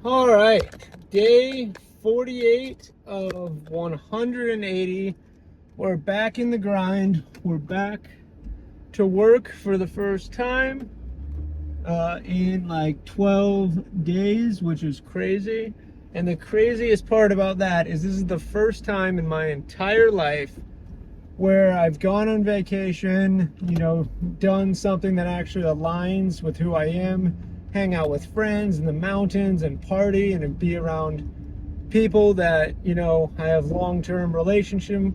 All right, day 48 of 180. We're back in the grind. We're back to work for the first time in like 12 days, which is crazy. And the craziest part about that is this is the first time in my entire life where I've gone on vacation, done something that actually aligns with who I am, hang out with friends in the mountains and party and be around people that, I have long-term relationships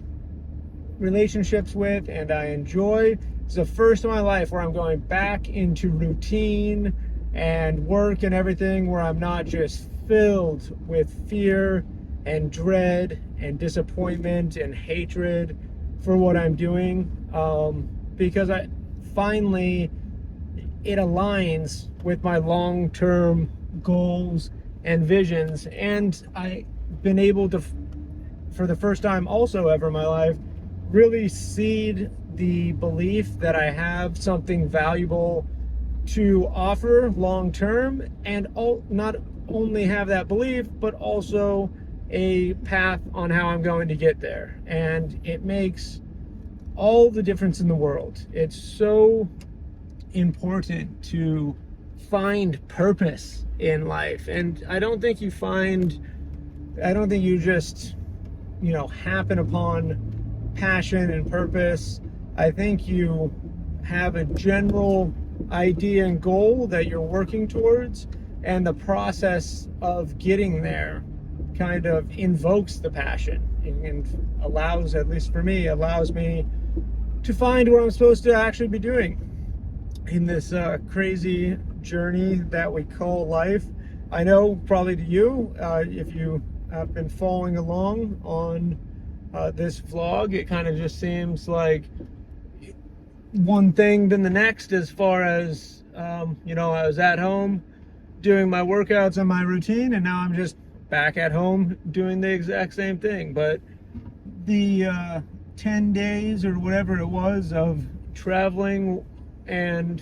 with and I enjoy. It's the first in my life where I'm going back into routine and work and everything, where I'm not just filled with fear and dread and disappointment and hatred for what I'm doing, because I finally it aligns with my long-term goals and visions, and I've been able to, for the first time also ever in my life, really seed the belief that I have something valuable to offer long term, and not only have that belief, but also a path on how I'm going to get there. And it makes all the difference in the world. It's so important to find purpose in life. And I don't think you just, happen upon passion and purpose. I think you have a general idea and goal that you're working towards, and the process of getting there kind of invokes the passion and allows, at least for me, allows me to find what I'm supposed to actually be doing in this crazy journey that we call life. I know probably to you, if you have been following along on this vlog, it kind of just seems like one thing then the next, as far as I was at home doing my workouts and my routine, and now I'm just back at home doing the exact same thing. But the 10 days or whatever it was of traveling and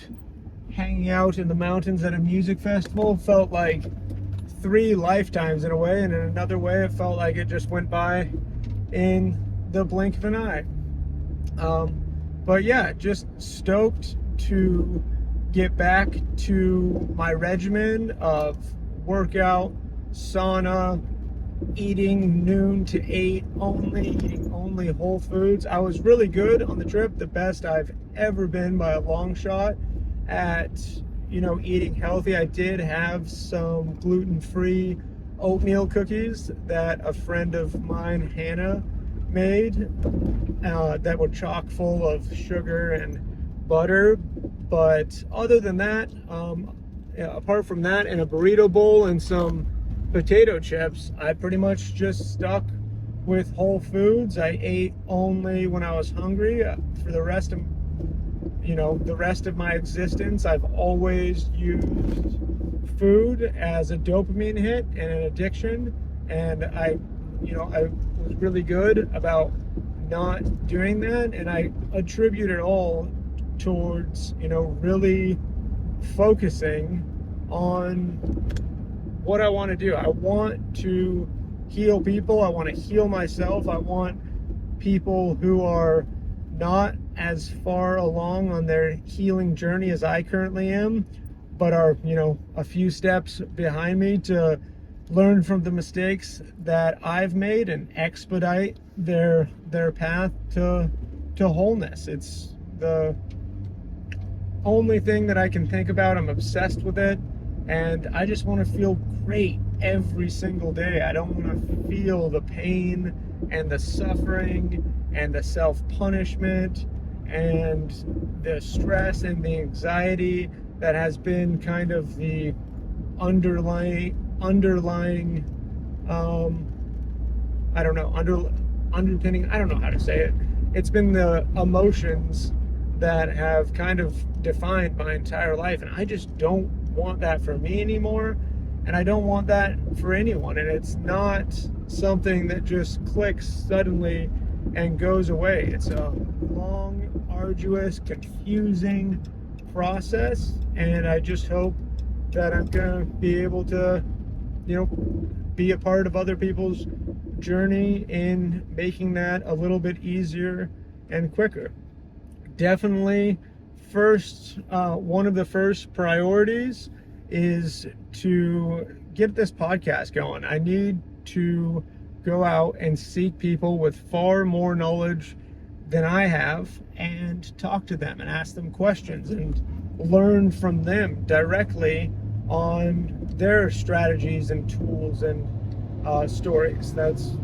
hanging out in the mountains at a music festival felt like 3 lifetimes in a way, and in another way it felt like it just went by in the blink of an eye. But yeah, just stoked to get back to my regimen of workout, sauna, eating noon to 8 only, eating only whole foods. I was really good on the trip, the best I've ever been by a long shot at, eating healthy. I did have some gluten-free oatmeal cookies that a friend of mine, Hannah, made that were chock full of sugar and butter. But other than that, apart from that and a burrito bowl and some potato chips, I pretty much just stuck with whole foods. I ate only when I was hungry. For the rest of my existence, I've always used food as a dopamine hit and an addiction, and I was really good about not doing that, and I attribute it all towards really focusing on what I want to do. I want to heal people. I want to heal myself. I want people who are not as far along on their healing journey as I currently am, but are, a few steps behind me, to learn from the mistakes that I've made and expedite their path to wholeness. It's the only thing that I can think about. I'm obsessed with it, and I just want to feel great every single day. I don't want to feel the pain and the suffering and the self-punishment and the stress and the anxiety that has been kind of the underlying underpinning, I don't know how to say it. It's been the emotions that have kind of defined my entire life, and I just don't want that for me anymore, and I don't want that for anyone. And it's not something that just clicks suddenly and goes away. It's a long, arduous, confusing process, and I just hope that I'm gonna be able to be a part of other people's journey in making that a little bit easier and quicker. Definitely, one of the first priorities is to get this podcast going. I need to go out and seek people with far more knowledge than I have and talk to them and ask them questions and learn from them directly on their strategies and tools and stories. That's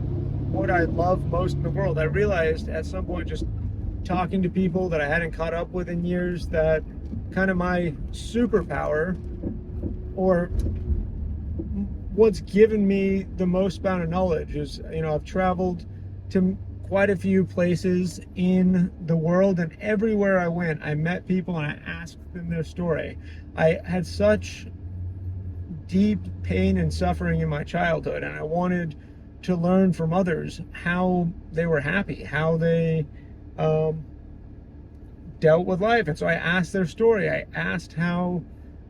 what I love most in the world. I realized at some point, just talking to people that I hadn't caught up with in years, that kind of my superpower, or what's given me the most amount of knowledge, is I've traveled to quite a few places in the world, and everywhere I went, I met people and I asked them their story. I had such deep pain and suffering in my childhood, and I wanted to learn from others how they were happy, how they dealt with life. And so I asked their story. I asked how,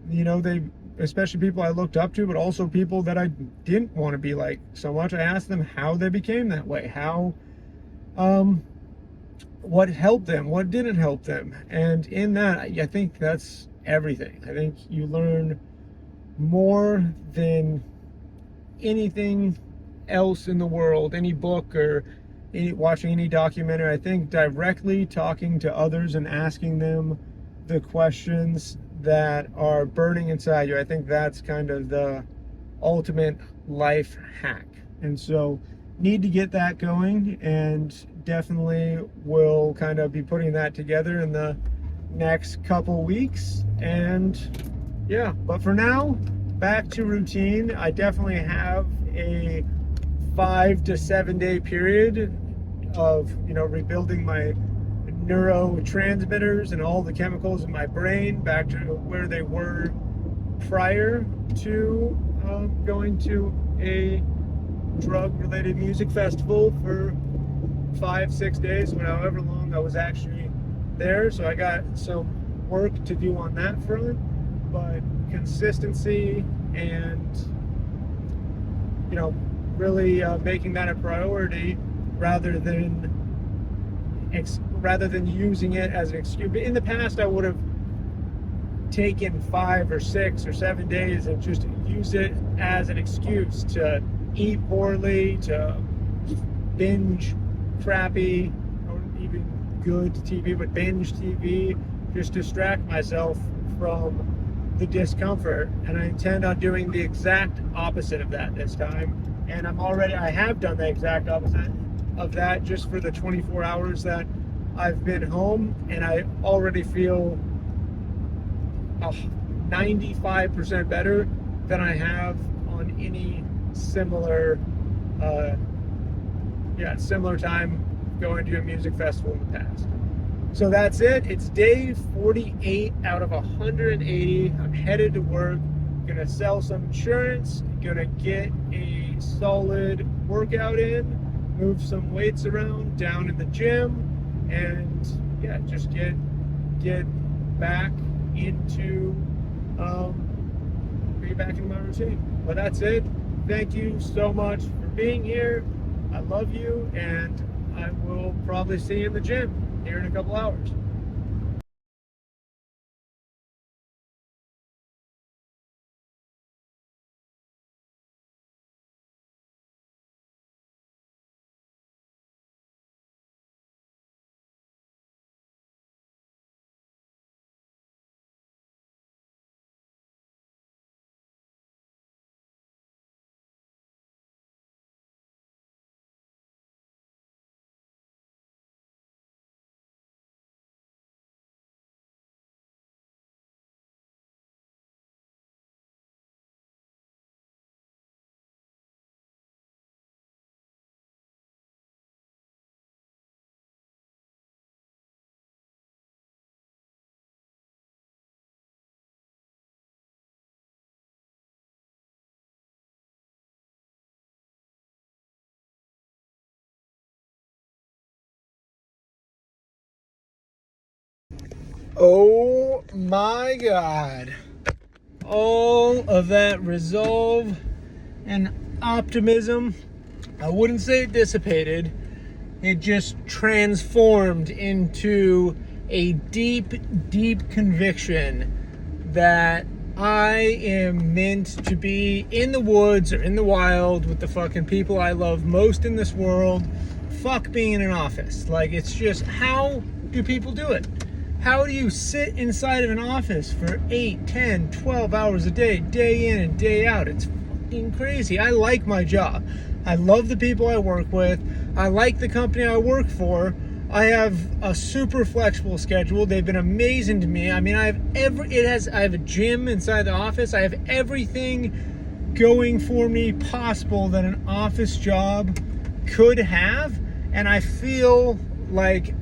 they, especially people I looked up to, but also people that I didn't want to be like so much. I asked them how they became that way, how, what helped them, what didn't help them. And in that, I think that's everything. I think you learn more than anything else in the world, any book or watching any documentary. I think directly talking to others and asking them the questions that are burning inside you, I think that's kind of the ultimate life hack. And so need to get that going, and definitely will kind of be putting that together in the next couple weeks. And yeah, but for now, back to routine. I definitely have a 5 to 7 day period of rebuilding my neurotransmitters and all the chemicals in my brain back to where they were prior to going to a drug-related music festival for 5-6 days, however long I was actually there. So I got some work to do on that front, but consistency and really making that a priority rather than using it as an excuse. In the past, I would have taken 5 or 6 or 7 days and just use it as an excuse to eat poorly, to binge crappy or even good TV, but binge TV, just distract myself from the discomfort. And I intend on doing the exact opposite of that this time. And I have done the exact opposite of that just for the 24 hours that I've been home, and I already feel 95% better than I have on any similar time going to a music festival in the past. So that's it. It's day 48 out of 180. I'm headed to work. Gonna sell some insurance. Gonna get a solid workout in. Move some weights around down in the gym, and just get back into my routine. But that's it. Thank you so much for being here. I love you, and I will probably see you in the gym here in a couple hours. Oh my God. All of that resolve and optimism. I wouldn't say it dissipated. It just transformed into a deep, deep conviction that I am meant to be in the woods or in the wild with the fucking people I love most in this world. Fuck being in an office. Like, it's just, how do people do it? How do you sit inside of an office for 8, 10, 12 hours a day, day in and day out? It's fucking crazy. I like my job. I love the people I work with. I like the company I work for. I have a super flexible schedule. They've been amazing to me. I mean, I have a gym inside the office. I have everything going for me possible that an office job could have. And I feel like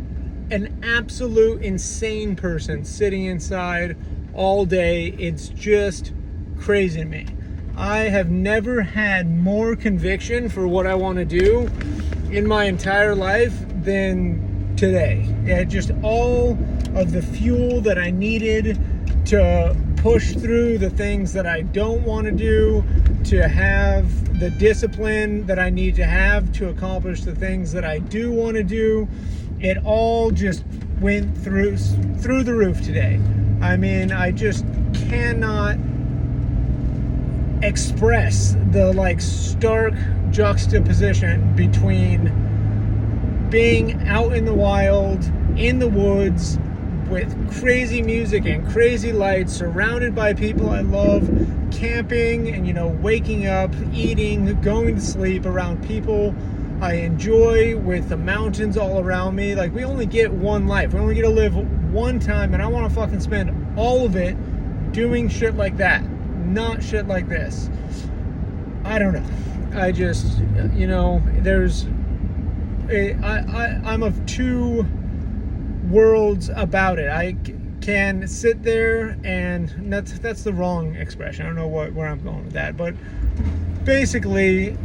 an absolute insane person sitting inside all day. It's just crazy to me. I have never had more conviction for what I want to do in my entire life than today. Yeah, just all of the fuel that I needed to push through the things that I don't want to do, to have the discipline that I need to have to accomplish the things that I do want to do. It all just went through the roof today. I mean, I just cannot express the like stark juxtaposition between being out in the wild, in the woods, with crazy music and crazy lights, surrounded by people I love, camping and, you know, waking up, eating, going to sleep around people I enjoy, with the mountains all around me. Like, we only get one life. We only get to live one time, and I want to fucking spend all of it doing shit like that, not shit like this. I don't know. I just, you know, I'm of two worlds about it. I can sit there, and that's the wrong expression. I don't know where I'm going with that, but basically,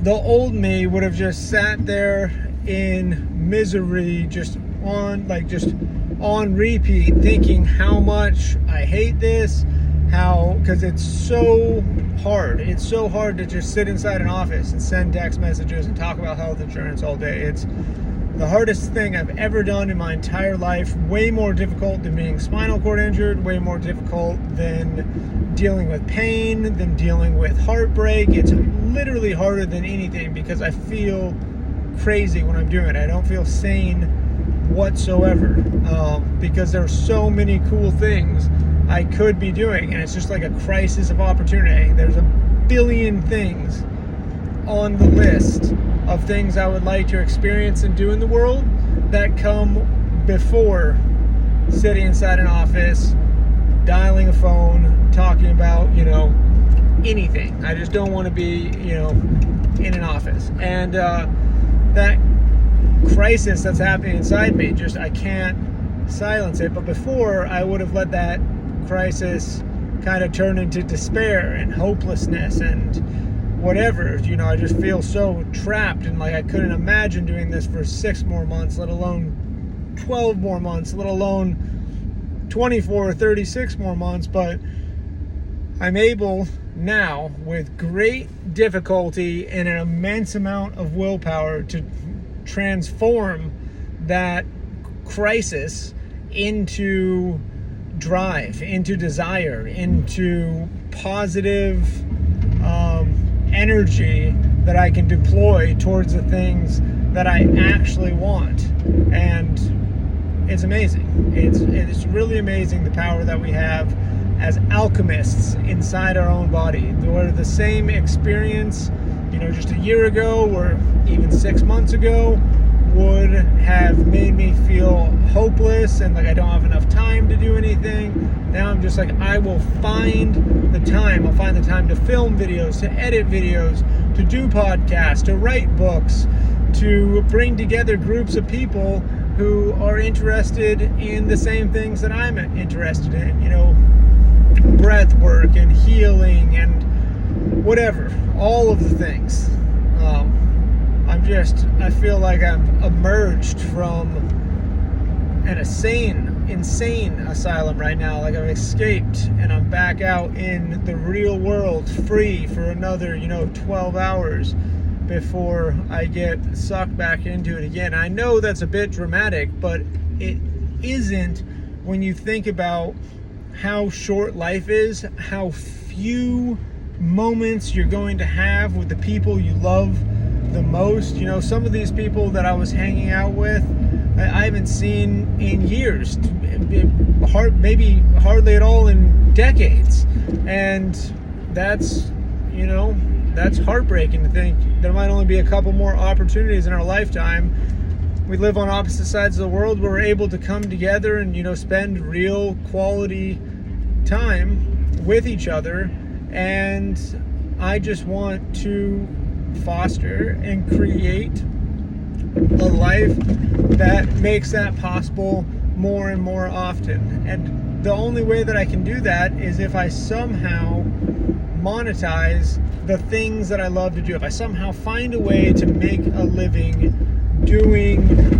the old me would have just sat there in misery, just on repeat, thinking how much I hate this, because it's so hard. It's so hard to just sit inside an office and send text messages and talk about health insurance all day. It's the hardest thing I've ever done in my entire life. Way more difficult than being spinal cord injured, way more difficult than dealing with pain, than dealing with heartbreak. It's literally harder than anything because I feel crazy when I'm doing it. I don't feel sane whatsoever, because there are so many cool things I could be doing, and it's just like a crisis of opportunity. There's a billion things on the list of things I would like to experience and do in the world that come before sitting inside an office, dialing a phone, talking about, you know, anything. I just don't want to be, you know, in an office. And that crisis that's happening inside me, just, I can't silence it. But before, I would have let that crisis kind of turn into despair and hopelessness and whatever. You know, I just feel so trapped, and like I couldn't imagine doing this for 6 more months, let alone 12 more months, let alone 24 or 36 more months. But I'm able now, with great difficulty and an immense amount of willpower, to transform that crisis into drive, into desire, into positive energy that I can deploy towards the things that I actually want. And it's amazing. It's really amazing, the power that we have as alchemists inside our own body. Where the same experience, you know, just a year ago or even 6 months ago would have made me feel hopeless and like I don't have enough time to do anything. Now I'm just like, I will find the time. I'll find the time to film videos, to edit videos, to do podcasts, to write books, to bring together groups of people who are interested in the same things that I'm interested in, you know, breath work and healing and whatever, all of the things. I feel like I'm emerged from an insane insane asylum right now. Like I've escaped and I'm back out in the real world, free for another, 12 hours before I get sucked back into it again. I know that's a bit dramatic, but it isn't when you think about how short life is, how few moments you're going to have with the people you love the most. Some of these people that I was hanging out with, I haven't seen in years, maybe hardly at all in decades. And that's heartbreaking to think there might only be a couple more opportunities in our lifetime. We live on opposite sides of the world where we're able to come together and, spend real quality time with each other. And I just want to foster and create a life that makes that possible more and more often. And the only way that I can do that is if I somehow monetize the things that I love to do. If I somehow find a way to make a living doing,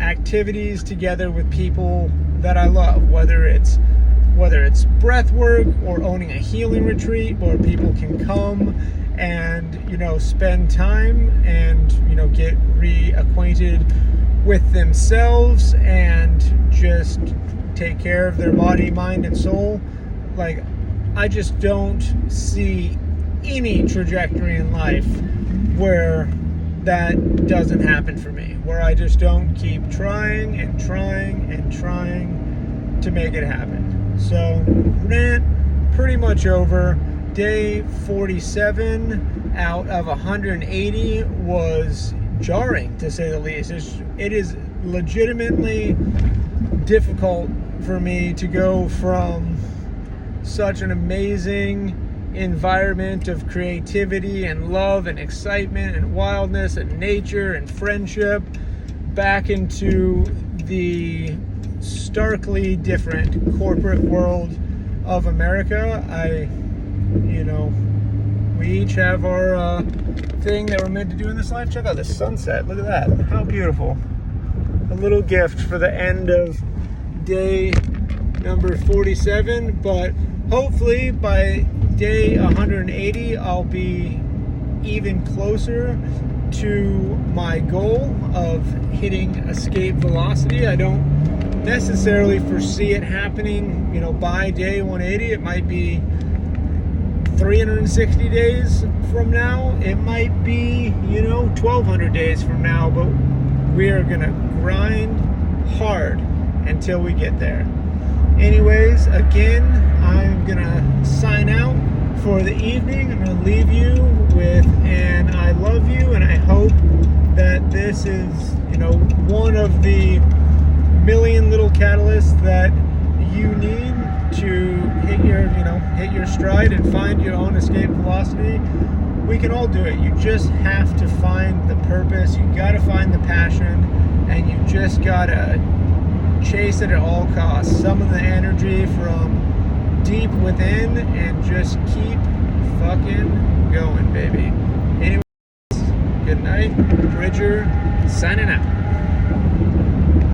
activities together with people that I love, whether it's breath work or owning a healing retreat where people can come and spend time and get reacquainted with themselves and just take care of their body, mind, and soul. Like, I just don't see any trajectory in life where that doesn't happen for me, where I just don't keep trying and trying and trying to make it happen. So, rant pretty much over. Day 47 out of 180 was jarring, to say the least. It is legitimately difficult for me to go from such an amazing environment of creativity and love and excitement and wildness and nature and friendship back into the starkly different corporate world of America. We each have our thing that we're meant to do in this life. Check out the sunset. Look at that. How beautiful. A little gift for the end of day number 47. But hopefully by day 180, I'll be even closer to my goal of hitting escape velocity. I don't necessarily foresee it happening, by day 180. It might be 360 days from now. It might be, 1,200 days from now, but we are going to grind hard until we get there. Anyways, again, I'm going to sign out for the evening. I'm going to leave you with an I love you, and I hope that this is, one of the million little catalysts that you need to hit your stride and find your own escape velocity. We can all do it. You just have to find the purpose. You got to find the passion, and you just got to chase it at all costs. Summon the energy from deep within and just keep fucking going, baby. Anyways, good night. Bridger signing out.